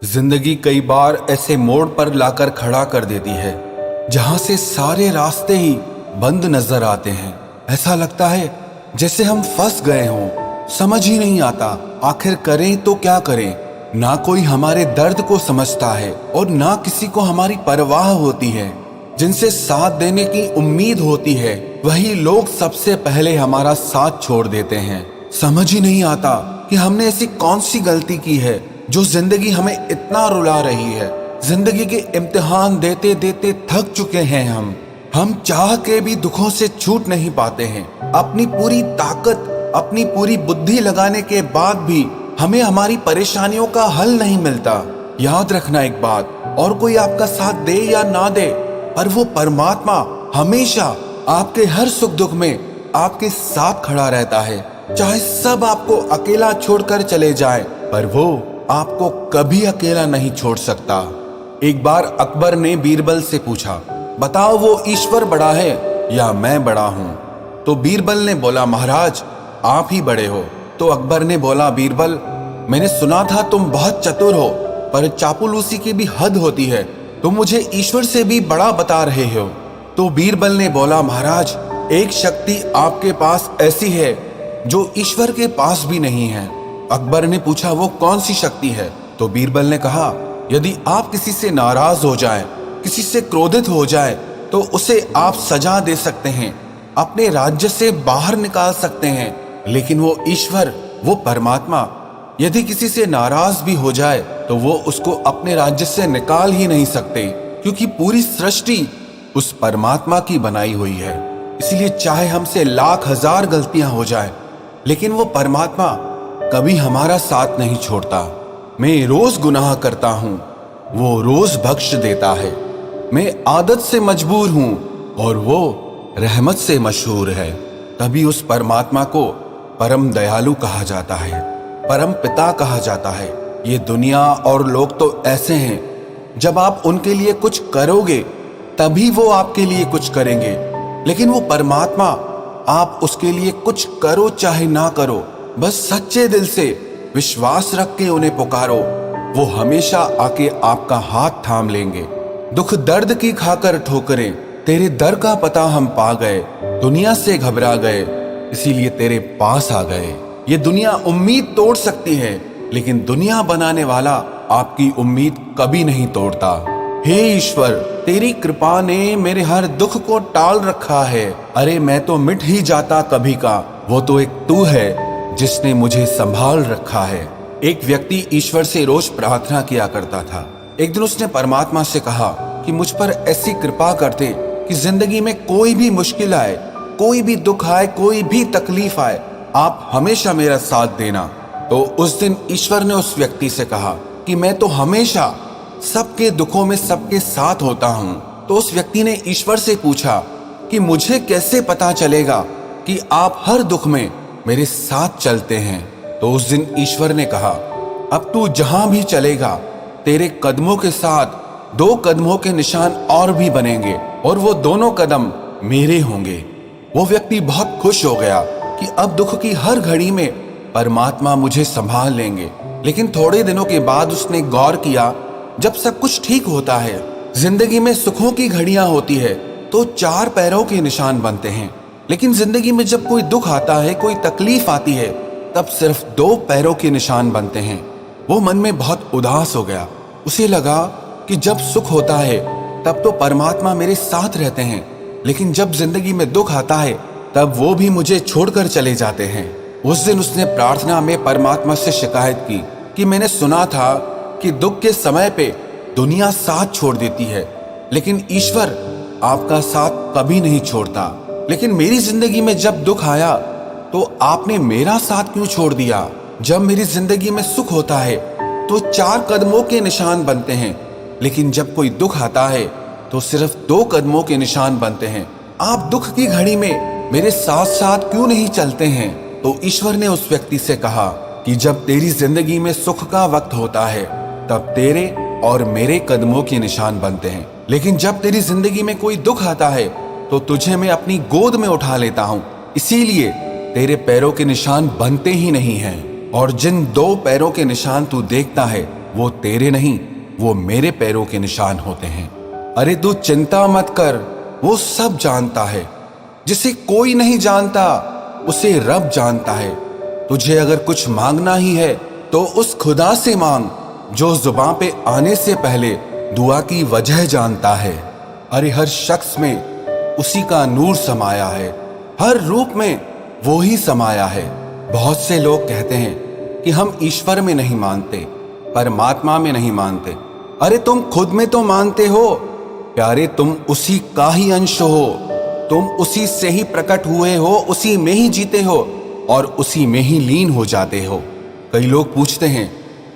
जिंदगी कई बार ऐसे मोड़ पर लाकर खड़ा कर देती है जहां से सारे रास्ते ही बंद नजर आते हैं। ऐसा लगता है जैसे हम फंस गए हों। समझ ही नहीं आता आखिर करें तो क्या करें। ना कोई हमारे दर्द को समझता है और ना किसी को हमारी परवाह होती है। जिनसे साथ देने की उम्मीद होती है वही लोग सबसे पहले हमारा साथ छोड़ देते हैं। समझ ही नहीं आता कि हमने ऐसी कौन सी गलती की है जो जिंदगी हमें इतना रुला रही है। जिंदगी के इम्तिहान देते देते थक चुके हैं हम चाह के भी दुखों से छूट नहीं पाते हैं। अपनी पूरी ताकत, अपनी पूरी बुद्धि लगाने के बाद भी हमें हमारी परेशानियों का हल नहीं मिलता। याद रखना एक बात, और कोई आपका साथ दे या ना दे, पर वो परमात्मा हमेशा आपके हर सुख दुख में आपके साथ खड़ा रहता है। चाहे सब आपको अकेला छोड़कर चले जाए, पर वो आपको कभी अकेला नहीं छोड़ सकता। एक बार अकबर ने बीरबल से पूछा, बताओ वो ईश्वर बड़ा है या मैं बड़ा हूं? तो बीरबल ने बोला, महाराज आप ही बड़े हो। तो अकबर ने बोला, बीरबल मैंने सुना था तुम बहुत चतुर हो, पर चापलूसी की भी हद होती है। तुम मुझे ईश्वर से भी बड़ा बता रहे हो। तो बीरबल ने बोला, महाराज एक शक्ति आपके पास ऐसी है जो ईश्वर के पास भी नहीं है। अकबर ने पूछा, वो कौन सी शक्ति है? तो बीरबल ने कहा, यदि आप किसी से नाराज हो जाए, किसी से क्रोधित हो जाए, तो उसे आप सजा दे सकते हैं, अपने राज्य से बाहर निकाल सकते हैं। लेकिन वो ईश्वर, वो परमात्मा यदि किसी से नाराज भी हो जाए तो वो उसको अपने राज्य से निकाल ही नहीं सकते, क्योंकि पूरी सृष्टि उस परमात्मा की बनाई हुई है। इसलिए चाहे हमसे लाख हजार गलतियां हो जाए, लेकिन वो परमात्मा कभी हमारा साथ नहीं छोड़ता। मैं रोज गुनाह करता हूं, वो रोज बख्श देता है। मैं आदत से मजबूर हूं और वो रहमत से मशहूर है। तभी उस परमात्मा को परम दयालु कहा जाता है, परम पिता कहा जाता है। ये दुनिया और लोग तो ऐसे हैं, जब आप उनके लिए कुछ करोगे तभी वो आपके लिए कुछ करेंगे। लेकिन वो परमात्मा, आप उसके लिए कुछ करो चाहे ना करो, बस सच्चे दिल से विश्वास रख के उन्हें पुकारो, वो हमेशा आके आपका हाथ थाम लेंगे। दुख दर्द की खाकर ठोकरें, तेरे दर का पता हम पा गए, दुनिया से घबरा गए, इसीलिए तेरे पास आ गए। ये दुनिया उम्मीद तोड़ सकती है, लेकिन दुनिया बनाने वाला आपकी उम्मीद कभी नहीं तोड़ता। हे ईश्वर, तेरी कृपा ने मेरे हर दुख को टाल रखा है। अरे मैं तो मिट ही जाता कभी का, वो तो एक तू है जिसने मुझे संभाल रखा है। एक व्यक्ति ईश्वर से रोज प्रार्थना किया करता था। एक दिन उसने परमात्मा से कहा कि मुझ पर ऐसी कृपा करते कि जिंदगी में कोई भी मुश्किल आए, कोई भी दुख आए, कोई भी तकलीफ आए, आप हमेशा मेरा साथ देना। तो उस दिन ईश्वर ने उस व्यक्ति से कहा कि मैं तो हमेशा सबके दुखों में सबके साथ होता हूं। तो उस व्यक्ति ने ईश्वर से पूछा कि मुझे कैसे पता चलेगा कि आप हर दुख में मेरे साथ चलते हैं? तो उस दिन ईश्वर ने कहा, अब तू जहां भी चलेगा, तेरे कदमों के साथ 2 कदमों के निशान और भी बनेंगे, और वो दोनों कदम मेरे होंगे। वो व्यक्ति बहुत खुश हो गया कि अब दुख की हर घड़ी में परमात्मा मुझे संभाल लेंगे। लेकिन थोड़े दिनों के बाद उसने गौर किया, जब सब कुछ ठीक होता है, जिंदगी में सुखों की घड़ियां होती है, तो 4 पैरों के निशान बनते हैं। लेकिन जिंदगी में जब कोई दुख आता है, कोई तकलीफ आती है, तब सिर्फ 2 पैरों के निशान बनते हैं। वो मन में बहुत उदास हो गया। उसे लगा कि जब सुख होता है तब तो परमात्मा मेरे साथ रहते हैं, लेकिन जब जिंदगी में दुख आता है तब वो भी मुझे छोड़कर चले जाते हैं। उस दिन उसने प्रार्थना में परमात्मा से शिकायत की कि मैंने सुना था कि दुख के समय पे दुनिया साथ छोड़ देती है, लेकिन ईश्वर आपका साथ कभी नहीं छोड़ता। लेकिन मेरी जिंदगी में जब दुख आया तो आपने मेरा साथ क्यों छोड़ दिया? जब मेरी जिंदगी में सुख होता है तो 4 कदमों के निशान बनते हैं, लेकिन जब कोई दुख आता है तो सिर्फ 2 कदमों के निशान बनते हैं। आप दुख की घड़ी में मेरे साथ साथ क्यों नहीं चलते हैं? तो ईश्वर ने उस व्यक्ति से कहा कि जब तेरी जिंदगी में सुख का वक्त होता है तब तेरे और मेरे कदमों के निशान बनते हैं, लेकिन जब तेरी जिंदगी में कोई दुख आता है तो तुझे मैं अपनी गोद में उठा लेता हूं, इसीलिए तेरे पैरों के निशान बनते ही नहीं हैं। और जिन 2 पैरों के निशान तू देखता है वो तेरे नहीं, वो मेरे पैरों के निशान होते हैं। अरे तू चिंता मत कर, वो सब जानता है। जिसे कोई नहीं जानता उसे रब जानता है। तुझे अगर कुछ मांगना ही है तो उस खुदा से मांग जो जुबान पे आने से पहले दुआ की वजह जानता है। अरे हर शख्स में उसी का नूर समाया है, हर रूप में वो ही समाया है। बहुत से लोग कहते हैं कि हम ईश्वर में नहीं मानते, परमात्मा में नहीं मानते। अरे तुम खुद में तो मानते हो प्यारे, तुम उसी का ही अंश हो, तुम उसी से ही प्रकट हुए हो, उसी में ही जीते हो और उसी में ही लीन हो जाते हो। कई लोग पूछते हैं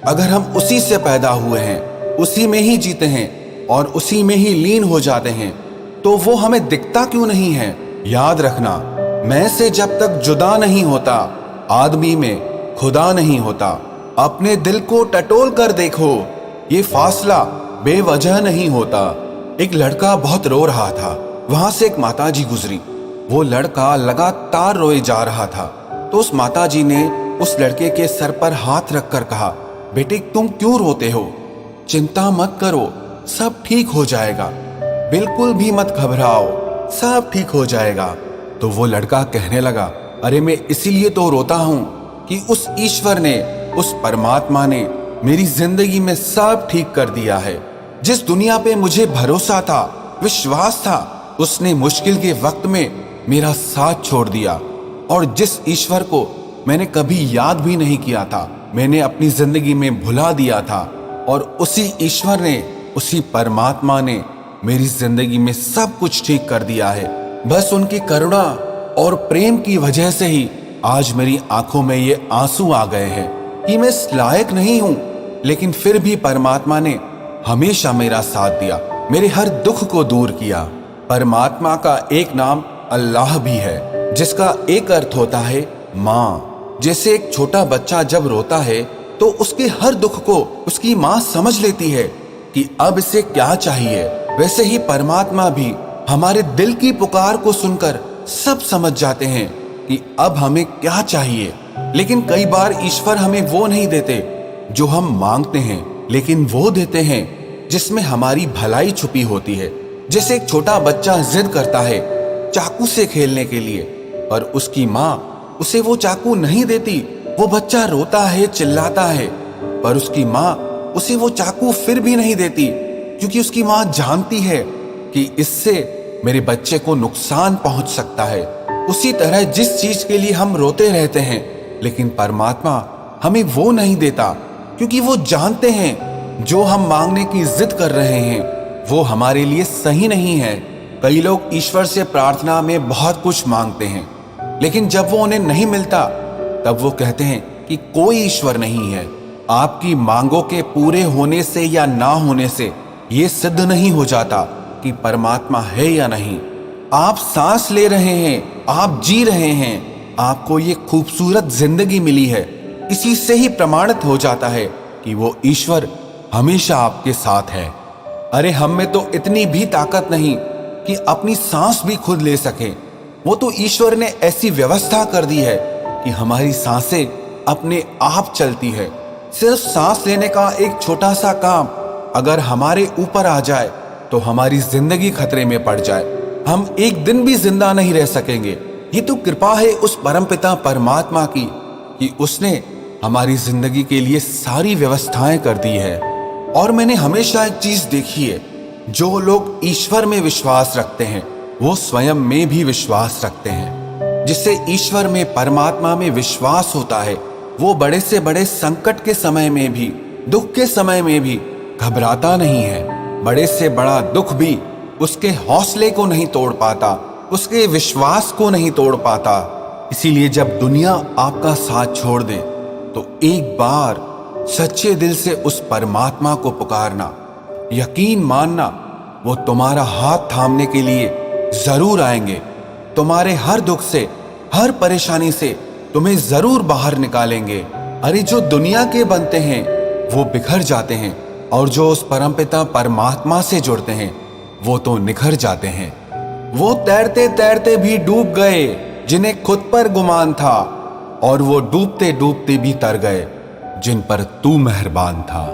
अगर हम उसी से पैदा हुए हैं, उसी में ही जीते हैं और उसी में ही लीन हो जाते हैं तो वो हमें दिखता क्यों नहीं है? याद रखना, मैं से जब तक जुदा नहीं होता आदमी में खुदा नहीं होता। अपने दिल को टटोल कर देखो, ये फासला बेवजह नहीं होता। एक लड़का बहुत रो रहा था, वहां से एक माताजी गुजरी। वो लड़का लगातार रोए जा रहा था तो उस माताजी ने उस लड़के के सर पर हाथ रखकर कहा, बेटे तुम क्यों रोते हो? चिंता मत करो, सब ठीक हो जाएगा, बिल्कुल भी मत घबराओ, सब ठीक हो जाएगा। तो वो लड़का कहने लगा, अरे मैं इसीलिए तो रोता हूं कि उस ईश्वर ने, उस परमात्मा ने मेरी जिंदगी में सब ठीक कर दिया है। जिस दुनिया पे मुझे भरोसा था, विश्वास था, उसने मुश्किल के वक्त में मेरा साथ छोड़ दिया। और जिस ईश्वर को मैंने कभी याद भी नहीं किया था, मैंने अपनी जिंदगी में भुला दिया था, और उसी ईश्वर ने, उसी परमात्मा ने मेरी जिंदगी में सब कुछ ठीक कर दिया है। बस उनकी करुणा और प्रेम की वजह से ही आज मेरी आंखों में ये आंसू आ गए हैं कि मैं इस लायक नहीं हूं, लेकिन फिर भी परमात्मा ने हमेशा मेरा साथ दिया, मेरे हर दुख को दूर किया। परमात्मा का एक नाम अल्लाह भी है, जिसका एक अर्थ होता है माँ। जैसे एक छोटा बच्चा जब रोता है तो उसके हर दुख को उसकी माँ समझ लेती है कि अब इसे क्या चाहिए, वैसे ही परमात्मा भी हमारे दिल की पुकार को सुनकर सब समझ जाते हैं कि अब हमें क्या चाहिए। लेकिन कई बार ईश्वर हमें वो नहीं देते जो हम मांगते हैं, लेकिन वो देते हैं जिसमें हमारी भलाई छुपी होती है। जैसे एक छोटा बच्चा जिद करता है चाकू से खेलने के लिए, पर उसकी माँ उसे वो चाकू नहीं देती। वो बच्चा रोता है, चिल्लाता है, पर उसकी माँ उसे वो चाकू फिर भी नहीं देती, क्योंकि उसकी माँ जानती है कि इससे मेरे बच्चे को नुकसान पहुंच सकता है। उसी तरह जिस चीज के लिए हम रोते रहते हैं, लेकिन परमात्मा हमें वो नहीं देता, क्योंकि वो जानते हैं जो हम मांगने की जिद कर रहे हैं वो हमारे लिए सही नहीं है। कई लोग ईश्वर से प्रार्थना में बहुत कुछ मांगते हैं, लेकिन जब वो उन्हें नहीं मिलता तब वो कहते हैं कि कोई ईश्वर नहीं है। आपकी मांगों के पूरे होने से या ना होने से ये सिद्ध नहीं हो जाता कि परमात्मा है या नहीं। आप सांस ले रहे हैं, आप जी रहे हैं, आपको ये खूबसूरत जिंदगी मिली है, इसी से ही प्रमाणित हो जाता है कि वो ईश्वर हमेशा आपके साथ है। अरे हम में तो इतनी भी ताकत नहीं कि अपनी सांस भी खुद ले सके। वो तो ईश्वर ने ऐसी व्यवस्था कर दी है कि हमारी सांसें अपने आप चलती है। सिर्फ सांस लेने का एक छोटा सा काम अगर हमारे ऊपर आ जाए तो हमारी जिंदगी खतरे में पड़ जाए, हम एक दिन भी जिंदा नहीं रह सकेंगे। ये तो कृपा है उस परमपिता परमात्मा की कि उसने हमारी जिंदगी के लिए सारी व्यवस्थाएं कर दी है। और मैंने हमेशा एक चीज देखी है, जो लोग ईश्वर में विश्वास रखते हैं वो स्वयं में भी विश्वास रखते हैं। जिससे ईश्वर में, परमात्मा में विश्वास होता है, वो बड़े से बड़े संकट के समय में भी, दुख के समय में भी घबराता नहीं है। बड़े से बड़ा दुख भी उसके हौसले को नहीं तोड़ पाता, उसके विश्वास को नहीं तोड़ पाता। इसीलिए जब दुनिया आपका साथ छोड़ दे तो एक बार सच्चे दिल से उस परमात्मा को पुकारना, यकीन मानना वो तुम्हारा हाथ थामने के लिए जरूर आएंगे। तुम्हारे हर दुख से, हर परेशानी से तुम्हें जरूर बाहर निकालेंगे। अरे जो दुनिया के बनते हैं वो बिखर जाते हैं, और जो उस परमपिता परमात्मा से जुड़ते हैं वो तो निखर जाते हैं। वो तैरते तैरते भी डूब गए जिन्हें खुद पर गुमान था, और वो डूबते डूबते भी तर गए जिन पर तू मेहरबान था।